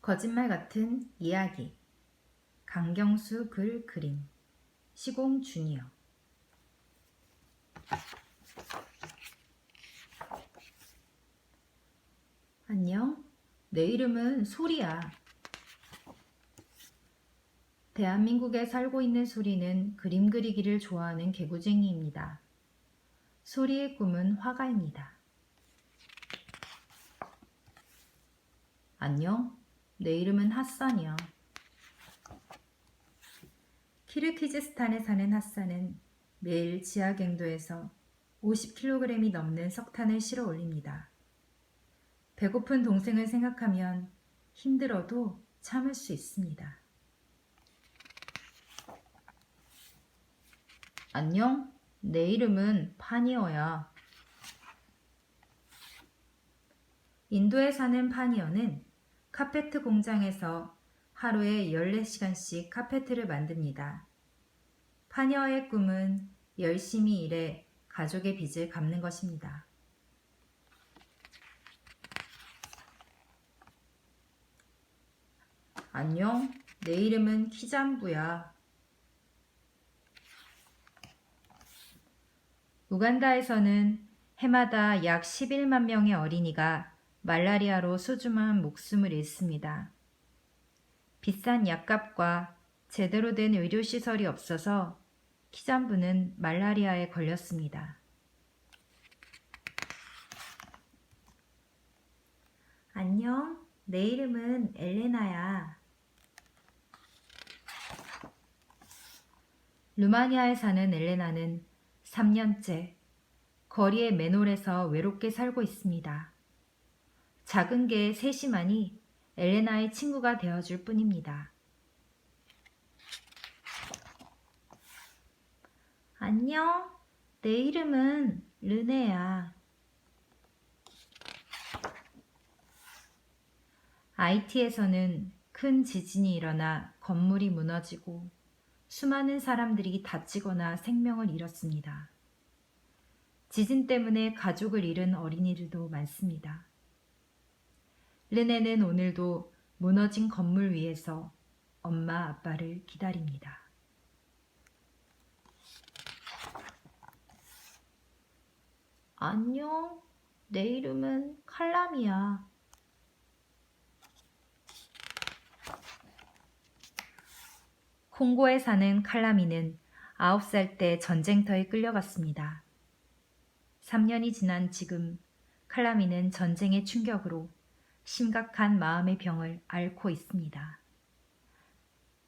거짓말 같은 이야기. 강경수 글 그림. 시공 주니어. 안녕. 내 이름은 소리야. 대한민국에 살고 있는 소리는 그림 그리기를 좋아하는 개구쟁이입니다. 소리의 꿈은 화가입니다. 안녕. 내 이름은 핫산이야. 키르기즈스탄에 사는 핫산은 매일 지하갱도에서 50kg이 넘는 석탄을 실어 올립니다. 배고픈 동생을 생각하면 힘들어도 참을 수 있습니다. 안녕, 내 이름은 파니어야. 인도에 사는 파니어는 카페트 공장에서 하루에 14시간씩 카페트를 만듭니다. 파니어의 꿈은 열심히 일해 가족의 빚을 갚는 것입니다. 안녕, 내 이름은 키잠부야. 우간다에서는 해마다 약 11만 명의 어린이가 말라리아로 소중한 목숨을 잃습니다. 비싼 약값과 제대로 된 의료시설이 없어서 키잠부는 말라리아에 걸렸습니다. 안녕, 내 이름은 엘레나야. 루마니아에 사는 엘레나는 3년째 거리의 맨홀에서 외롭게 살고 있습니다. 작은 개 셋이만이 엘레나의 친구가 되어줄 뿐입니다. 안녕, 내 이름은 르네야. IT에서는 큰 지진이 일어나 건물이 무너지고 수많은 사람들이 다치거나 생명을 잃었습니다. 지진 때문에 가족을 잃은 어린이들도 많습니다. 르네는 오늘도 무너진 건물 위에서 엄마 아빠를 기다립니다. 안녕, 내 이름은 칼람이야. 콩고에 사는 칼라미는 9살 때 전쟁터에 끌려갔습니다. 3년이 지난 지금 칼라미는 전쟁의 충격으로 심각한 마음의 병을 앓고 있습니다.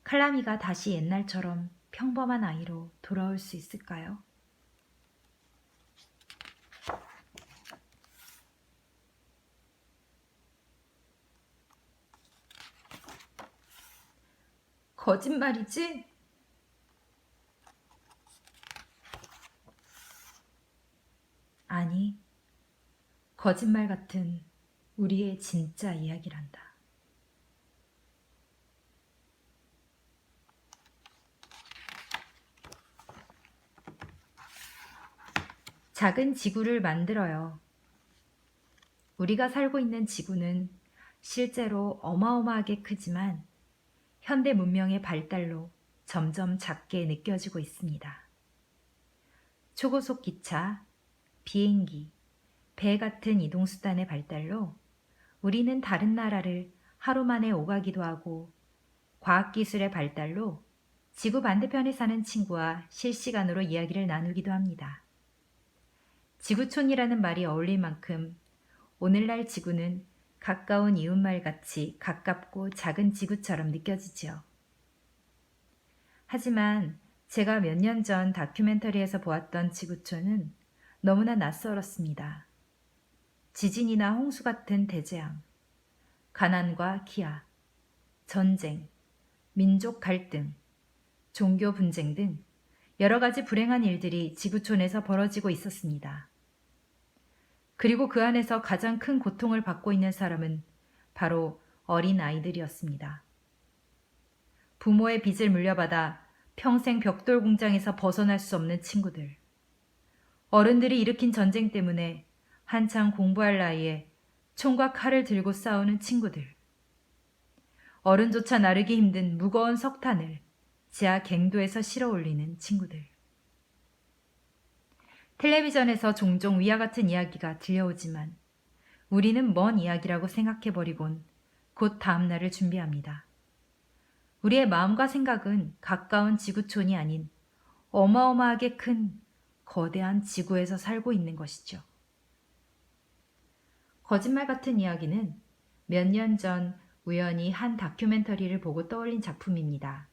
칼라미가 다시 옛날처럼 평범한 아이로 돌아올 수 있을까요? 거짓말이지? 아니, 거짓말 같은 우리의 진짜 이야기란다. 작은 지구를 만들어요. 우리가 살고 있는 지구는 실제로 어마어마하게 크지만 현대 문명의 발달로 점점 작게 느껴지고 있습니다. 초고속 기차, 비행기, 배 같은 이동수단의 발달로 우리는 다른 나라를 하루 만에 오가기도 하고 과학기술의 발달로 지구 반대편에 사는 친구와 실시간으로 이야기를 나누기도 합니다. 지구촌이라는 말이 어울릴 만큼 오늘날 지구는 가까운 이웃말같이 가깝고 작은 지구처럼 느껴지죠. 하지만 제가 몇 년 전 다큐멘터리에서 보았던 지구촌은 너무나 낯설었습니다. 지진이나 홍수 같은 대재앙, 가난과 기아, 전쟁, 민족 갈등, 종교 분쟁 등 여러 가지 불행한 일들이 지구촌에서 벌어지고 있었습니다. 그리고 그 안에서 가장 큰 고통을 받고 있는 사람은 바로 어린 아이들이었습니다. 부모의 빚을 물려받아 평생 벽돌 공장에서 벗어날 수 없는 친구들. 어른들이 일으킨 전쟁 때문에 한창 공부할 나이에 총과 칼을 들고 싸우는 친구들. 어른조차 나르기 힘든 무거운 석탄을 지하 갱도에서 실어 올리는 친구들. 텔레비전에서 종종 위와 같은 이야기가 들려오지만 우리는 먼 이야기라고 생각해버리곤 곧 다음 날을 준비합니다. 우리의 마음과 생각은 가까운 지구촌이 아닌 어마어마하게 큰 거대한 지구에서 살고 있는 것이죠. 거짓말 같은 이야기는 몇 년 전 우연히 한 다큐멘터리를 보고 떠올린 작품입니다.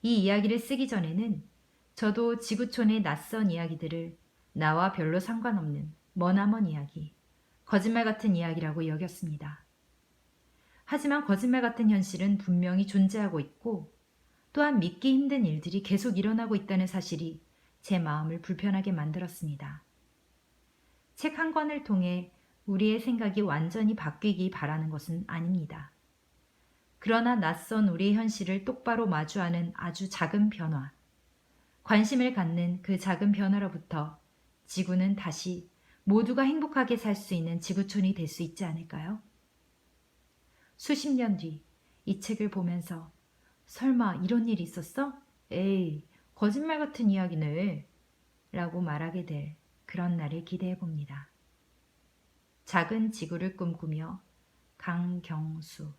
이 이야기를 쓰기 전에는 저도 지구촌의 낯선 이야기들을 나와 별로 상관없는 머나먼 이야기, 거짓말 같은 이야기라고 여겼습니다. 하지만 거짓말 같은 현실은 분명히 존재하고 있고 또한 믿기 힘든 일들이 계속 일어나고 있다는 사실이 제 마음을 불편하게 만들었습니다. 책 한 권을 통해 우리의 생각이 완전히 바뀌기 바라는 것은 아닙니다. 그러나 낯선 우리의 현실을 똑바로 마주하는 아주 작은 변화, 관심을 갖는 그 작은 변화로부터 지구는 다시 모두가 행복하게 살 수 있는 지구촌이 될 수 있지 않을까요? 수십 년 뒤 이 책을 보면서 설마 이런 일이 있었어? 에이, 거짓말 같은 이야기네 라고 말하게 될 그런 날을 기대해 봅니다. 작은 지구를 꿈꾸며 강경수